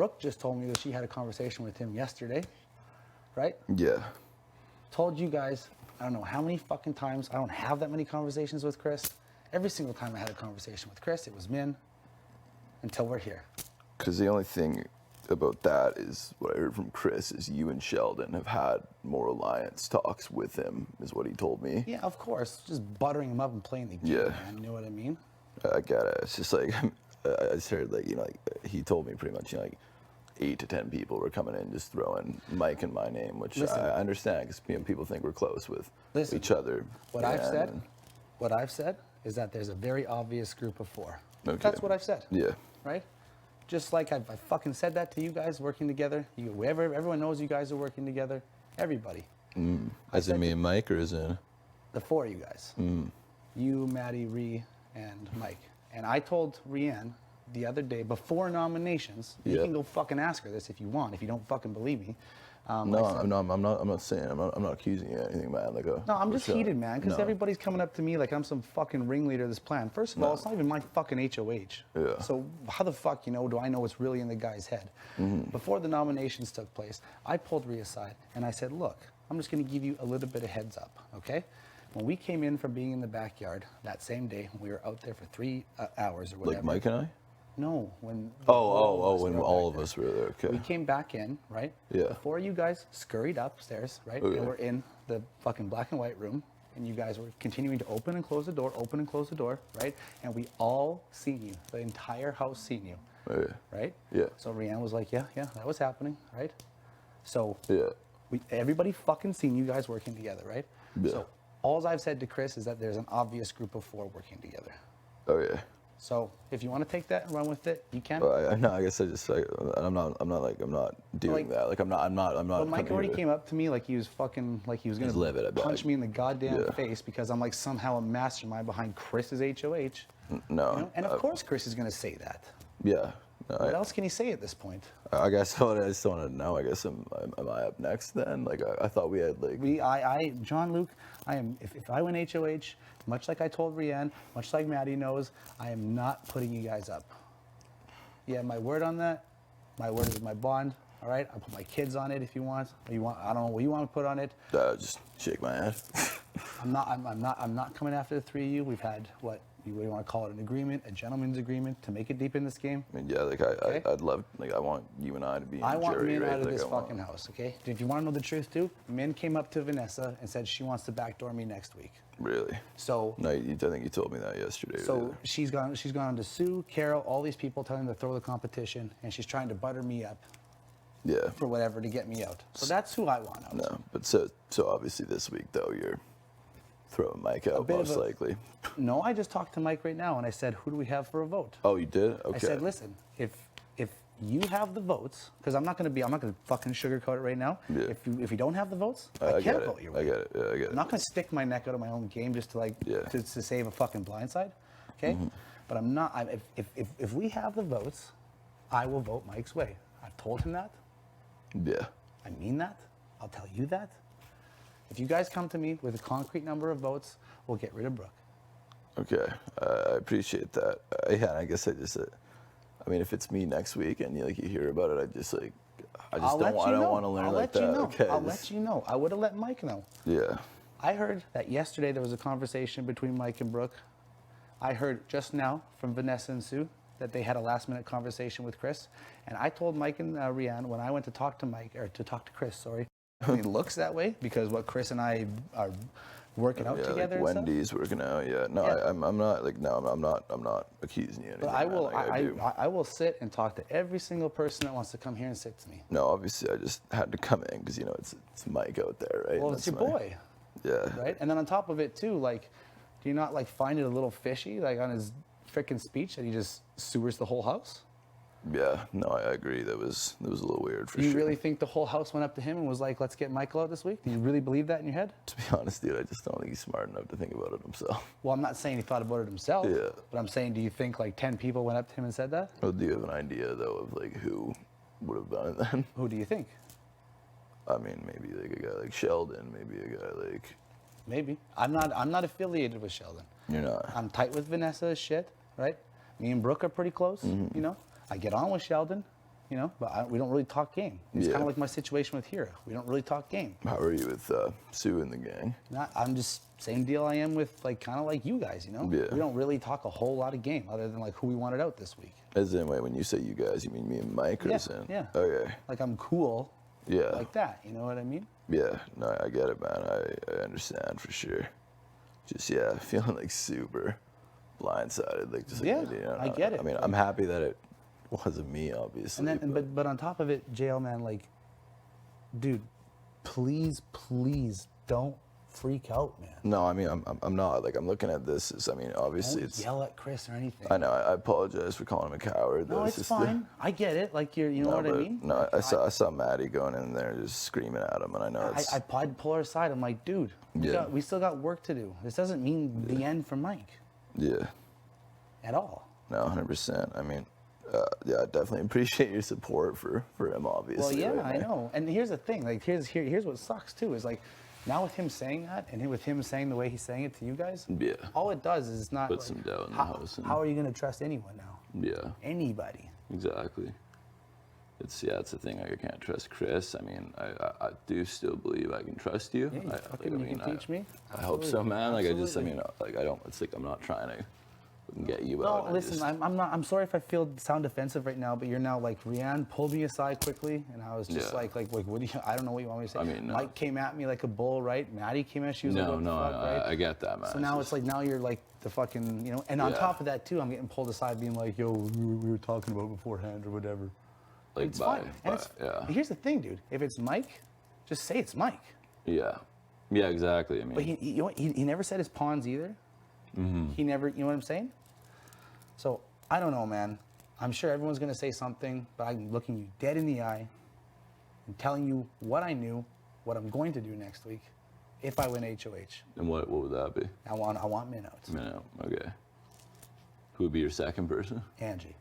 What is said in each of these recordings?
Brooke just told me that she had a conversation with him yesterday, right? Yeah. Told you guys, I don't know how many fucking times, I don't have that many conversations with Chris. Every single time I had a conversation with Chris, it was Min, until we're here. Because the only thing about that is what I heard from Chris is you and Sheldon have had more alliance talks with him, is what he told me. Yeah, of course, just buttering him up and playing the game, Yeah. man, you know what I mean? I get it. It's just like, I just heard like, he told me pretty much, like 8 to 10 people were coming in just throwing Mike and my name, which Listen. I understand because people think we're close with Listen, each other. What I've said is that there's a very obvious group of 4. Okay. That's what I've said. Yeah. Right? Just like I fucking said that to you guys working together. Everyone knows you guys are working together. Everybody. As in me and Mike, or as in? The 4 of you guys. You, Maddie, Ree, and Mike. And I told Rianne the other day, before nominations, you Yeah. can go fucking ask her this if you want, if you don't fucking believe me. No, I'm not saying. I'm not accusing you of anything, man. No, I'm just heated, man, because No. everybody's coming up to me like I'm some fucking ringleader of this plan. First of all, it's not even my fucking HOH. Yeah. So how the fuck, do I know what's really in the guy's head? Before the nominations took place, I pulled Rhea aside and I said, look, I'm just going to give you a little bit of heads up, okay? When we came in from being in the backyard that same day, we were out there for 3 hours or whatever. Like Mike and I? No, when... When were all back of us were there. Okay. we came back in, right? Yeah. Before you guys scurried upstairs, right? Okay. And we're in the fucking black and white room, and you guys were continuing to open and close the door, right? And we all seen you. The entire house seen you, Okay. right? Yeah. So Rianne was like, yeah, that was happening, right? So Yeah. everybody fucking seen you guys working together, right? Yeah. So all I've said to Chris is that there's an obvious group of 4 working together. Oh yeah. So if you want to take that and run with it, you can. Well, no, I guess I just like I'm not doing Like- that. Like I'm not. Well, Mike coming already here to- came up to me like he was fucking, like he was gonna He's livid about punch it. me in the goddamn Yeah. face because I'm like somehow a mastermind behind Chris's HOH. No. And of course Chris is gonna say that. Yeah. No, What else can he say at this point? I guess I just want to know. I guess am I up next then? Like I thought we had like. John Luke, I am. If I win HOH, much like I told Rianne, much like Maddie knows, I am not putting you guys up. Yeah, my word on that. My word is my bond. All right, I'll put my kids on it if you want. I don't know what you want to put on it. Just shake my hand. I'm not coming after the 3 of you. We've had what do you want to call it, an agreement, a gentleman's agreement to make it deep in this game. I mean, yeah, like Okay. I'd love, like I want you and I to be in I the want jury, Min right? out of Like, this I want- fucking house, okay? If you want to know the truth, too, Min came up to Vanessa and said she wants to backdoor me next week. Really? So, No, I think you told me that yesterday. so she's gone to Sue, Carol, all these people telling them to throw the competition, and she's trying to butter me up yeah. for whatever to get me out. So that's who I want out. No, but so obviously this week though you're throwing Mike out bit of most a- likely. No, I just talked to Mike right now, and I said, who do we have for a vote? Oh, you did? Okay. I said, listen, if you have the votes, because I'm not gonna fucking sugarcoat it right now. Yeah. If you don't have the votes, I I get can't it. vote your I way. get it. Yeah, I get I'm it. not gonna stick my neck out of my own game just to Yeah. to save a fucking blindside, okay? But I'm not. If we have the votes, I will vote Mike's way. I've told him that. Yeah. I mean that. I'll tell you that. If you guys come to me with a concrete number of votes, we'll get rid of Brooke. Okay. I appreciate that. Yeah, I guess I mean, if it's me next week and you hear about it, I just don't want to learn I'll like let you that. know. Okay. I'll let you know. I would have let Mike know. Yeah. I heard that yesterday there was a conversation between Mike and Brooke. I heard just now from Vanessa and Sue that they had a last-minute conversation with Chris. And I told Mike and Rianne when I went to talk to Chris, sorry. It looks that way because what Chris and I are working out Yeah, together. like and stuff. Wendy's working out. Yeah. No, Yeah. I'm not like no, I'm not accusing you. Of But anything, I man. will. Like, do. I will sit and talk to every single person that wants to come here and sit to me. No, obviously I just had to come in because it's Mike out there, right? Well, And it's your that's my- boy, Yeah. right? And then on top of it too, like, do you not find it a little fishy, on his frickin' speech that he just sewers the whole house? Yeah. No, I agree. That was a little weird for Do you sure. really think the whole house went up to him and was like, let's get Michael out this week? Do you really believe that in your head? To be honest, dude, I just don't think he's smart enough to think about it himself. Well, I'm not saying he thought about it himself. Yeah. But I'm saying, do you think 10 people went up to him and said that? Well, do you have an idea though of who would have done it then? Who do you think? I mean, maybe a guy like Sheldon, maybe a guy like. Maybe. I'm not affiliated with Sheldon. You're not. I'm tight with Vanessa as shit, right? Me and Brooke are pretty close, Mm-hmm. I get on with Sheldon, you know, but we don't really talk game. It's Yeah. kind of like my situation with Hira. We don't really talk game. How are you with Sue and the gang? I'm just same deal I am with like kind of like you guys, you know. Yeah. We don't really talk a whole lot of game other than like who we wanted out this week. As in, wait, when you say you guys, you mean me and Mike, or Yeah, as in? yeah. Okay. Like I'm cool. Yeah. Like that, you know what I mean? Yeah. No, I get it, man. I understand for sure. Just yeah, feeling like super blindsided, like just like, Yeah, you know, I get it. I mean, I'm happy that it wasn't me, obviously. And then, but on top of it, JL man, like, dude, please don't freak out, man. No, I mean, I'm not. Like, I'm looking at this as, I mean, obviously Don't it's. yell at Chris or anything. I know. I apologize for calling him a coward. No, though. it's just fine. I get it. Like you know No, what I but- mean? No, I saw Maddie going in there just screaming at him, and I know it's. I'd pull her aside. I'm like, dude, Yeah. we still got work to do. This doesn't mean the end for Mike Yeah. at all. No, 100%. I mean, yeah, I definitely appreciate your support for him, Well, obviously. yeah, right I now. know. And here's the thing. Like, here's what sucks too is like, now with him saying that, and with him saying the way he's saying it to you guys, Yeah. all it does is it's not. Put like, some doubt in the how, house and- how are you gonna trust anyone now? Yeah. Anybody? Exactly. It's the thing. Like, I can't trust Chris. I mean, I do still believe I can trust you. Yeah, you I can teach me. I hope so, man. Like, Absolutely. I mean, like, I don't. It's like I'm not trying to get you No, out. I listen, just- I'm not. I'm sorry if I sound defensive right now, but you're now like Rianne pulled me aside quickly, and I was just Yeah. like, what do you? I don't know what you want me to say. I mean, no. Mike came at me like a bull, right? Maddie came at you. She was No, like, no, what the fuck, right? I get that, man. So now it's like now you're like the fucking, you know, and on Yeah. top of that too, I'm getting pulled aside, being like, yo, we were talking about beforehand or whatever. like It's fine. And yeah, here's the thing, dude. If it's Mike, just say it's Mike. yeah, yeah, exactly. I mean, But you know what? He never said his pawns either. Mm-hmm. He never, you know what I'm saying? So I don't know, man. I'm sure everyone's gonna say something, but I'm looking you dead in the eye and telling you what I knew, what I'm going to do next week, if I win HOH. and what would that be? I want minouts. No, okay. Who would be your second person? Angie,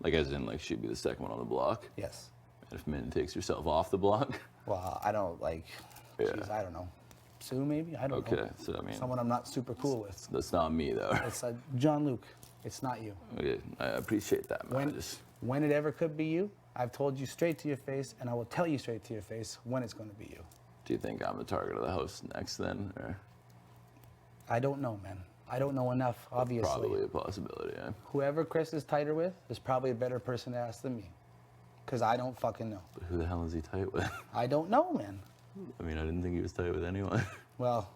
Like, as in, like, she'd be the second one on the block. yes. And if Min takes herself off the block. Well, I don't like. Yeah. Geez, I don't know. Sue, maybe. I don't know. Okay, so I mean, Someone I'm not super cool with. that's not me though. It's John Luke. It's not you. Okay, I appreciate that, man. When it ever could be you, I've told you straight to your face, and I will tell you straight to your face when it's going to be you. Do you think I'm the target of the house next then, or I don't know, man. I don't know enough, obviously. probably a possibility? Yeah. Whoever Chris is tighter with is probably a better person to ask than me. Because I don't fucking know. But who the hell is he tight with? I don't know, man. I mean, I didn't think he was tight with anyone. Well,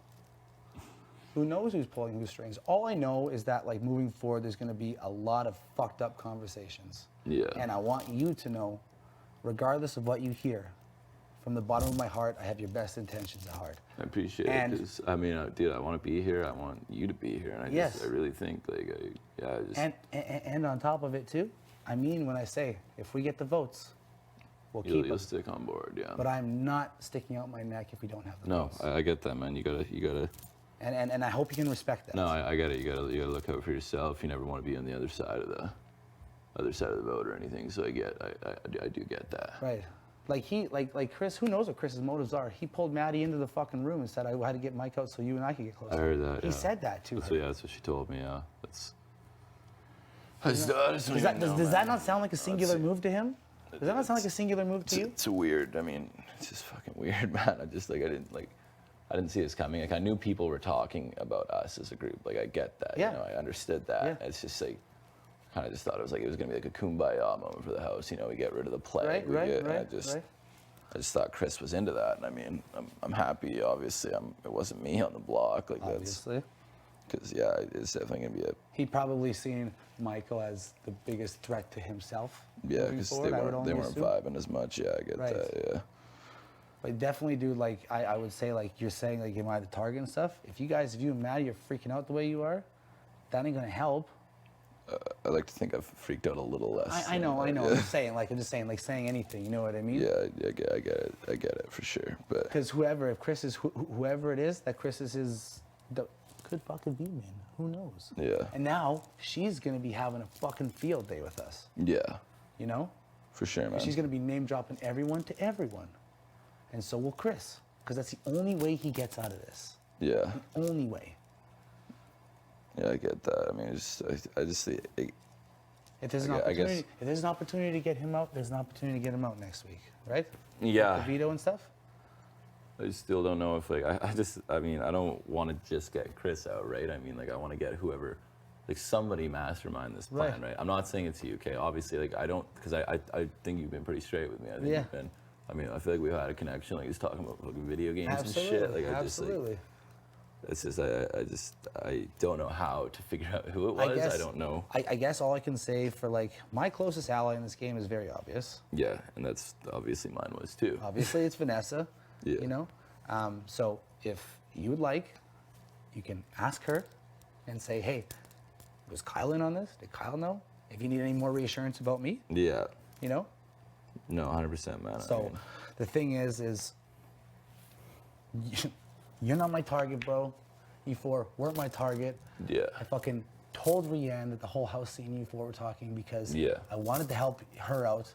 who knows who's pulling whose strings? All I know is that, like, moving forward, there's going to be a lot of fucked up conversations. Yeah. And I want you to know, regardless of what you hear, from the bottom of my heart, I have your best intentions at heart. I appreciate And- it because I mean, dude, I want to be here. I want you to be here, and I Yes. I really think like, I just And on top of it, too, I mean when I say, if we get the votes, we'll keep you'll it. stick on board, yeah. But I'm not sticking out my neck if we don't have the No, votes. I get that, man. You gotta. And I hope you can respect that. No, I get it. You gotta look out for yourself. You never want to be on the other side of the vote or anything. So I do get that. Right. Like Chris, who knows what Chris's motives are? He pulled Maddie into the fucking room and said, I had to get Mike out so you and I could get closer. I heard that. He yeah. said that to That's her. what, yeah, that's what she told me. Yeah, that's. I just don't Does even that, know, does that man. not sound like a singular move to him? Does that not sound like a singular move to you? It's weird. I mean, it's just fucking weird, man. I didn't see this coming. Like, I knew people were talking about us as a group. Like, I get that. Yeah. You know, I understood that. Yeah. It's just like, kind of just thought it was gonna be like a kumbaya moment for the house. You know, we get rid of the plague. Right, we right, get, right, I just right. thought Chris was into that. And I mean, I'm happy. Obviously, it wasn't me on the block. Like Obviously. because yeah, it's definitely gonna be a He probably seen Michael as the biggest threat to himself. yeah, moving because forward, I would they only weren't assume. vibing as much. Yeah, I get Right. that. Yeah. But definitely, dude, like, I would say, like, you're saying, like, am I the target and stuff? If you and Maddie are freaking out the way you are, that ain't gonna help. I like to think I've freaked out a little less. I know. than that, I'm yeah. just saying, like, saying anything, you know what I mean? Yeah, I get it for sure. But Because if Chris is, whoever it is, that Chris is could fucking be, man. Who knows? yeah, And now, she's gonna be having a fucking field day with us, yeah, you know? for sure, man. She's gonna be name dropping everyone to everyone. And so will Chris. Because that's the only way he gets out of this. Yeah, Only way. yeah, I get that. I mean, I just see it, If there's an I opportunity, guess. if there's an opportunity to get him out, there's an opportunity to get him out next week, right? Yeah. The veto and stuff. I still don't know if like I mean I don't want to just get Chris out, right? I mean like I want to get whoever, like somebody mastermind this plan, right? I'm not saying it's you, okay? Obviously, like I don't, because I think you've been pretty straight with me. I think Yeah. you've been. I mean, I feel like we've had a connection. Like he's talking about fucking video games Absolutely. and shit. Like I Absolutely. just like I don't know how to figure out who it was. I don't know. I guess all I can say for like my closest ally in this game is very obvious. Yeah, and that's obviously mine was too. Obviously, it's Vanessa. Yeah. You know, so if you would like, you can ask her and say, hey, was Kyle in on this? Did Kyle know? If you need any more reassurance about me, Yeah. you know. No, 100%, man. So I mean, the thing is you're not my target, bro. You four weren't my target. yeah. I fucking told Rianne that the whole house scene you four were talking because Yeah. I wanted to help her out,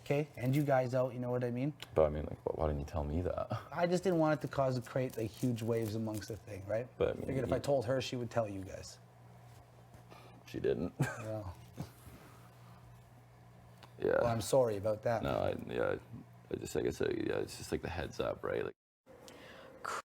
okay, and you guys out. You know what I mean? But I mean, like, why didn't you tell me that? I just didn't want it to create like huge waves amongst the thing, right? But I mean, Figured if I told her, she would tell you guys. She didn't. Yeah. Yeah. Well, I'm sorry about that. No, I just like I said, yeah, it's just like the heads up, right? Like.